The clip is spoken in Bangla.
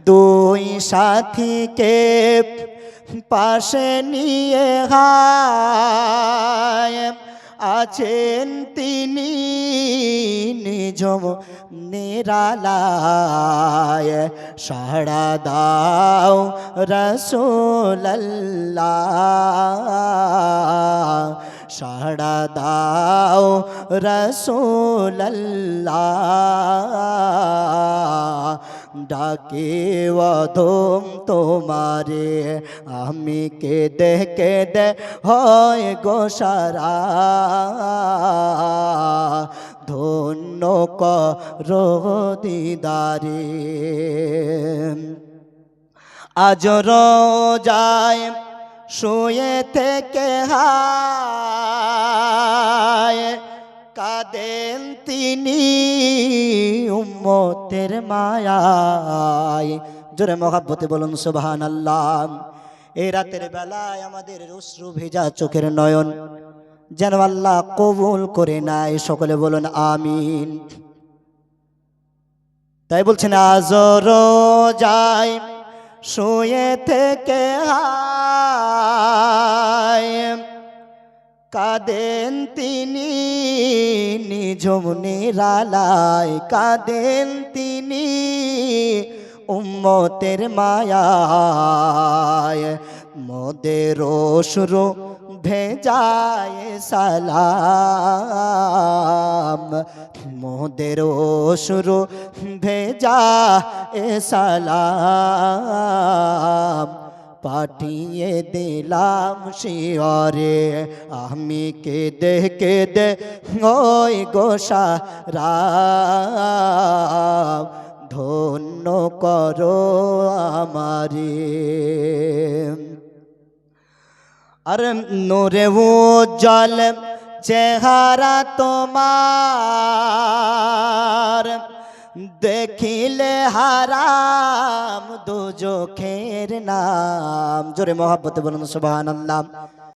দুই সাথীকে পাশে নিয়ে হায় আছেন তিনি নিজম নিরালায় সাড়া দাও রাসূলুল্লাহ সাড়া দাও রাসূলুল্লাহ ডাকে অধম তোমারে আমি কেঁদে কেঁদে হয় গো সারা ধন্য করো দিদারে আজ রোজায় শুয়ে থেকে হায় কাঁদেন তিনি উম্মতের মায়ায় জোরে মহব্বতে বলুন সুবহানাল্লাহ। এই রাতের বেলায় আমাদের অশ্রু ভেজা চোখের নয়ন যেন আল্লাহ কবুল করে নাই, সকলে বলুন আমিন। তাই বলছেন আজ রোজায় শুয়ে থেকে হায় কাঁদেন তিনি নিজম নিরালায় কাঁদেন তিনি উম্মতের মায়ায় মোদের অশ্রু ভেজায় সালাম মোদের অশ্রু ভেজা সালাম পাঠিয়ে দিলাম শিয়রে আমি কেঁদে কেঁদে ওই গো সারা ধন্য করো আমারে। আর নূরে উজ্জ্বল চেহারা তোমার দেখিলে হারাম দুজখের নাম জোরে মহব্বতে বলুন সুবহানাল্লাহ।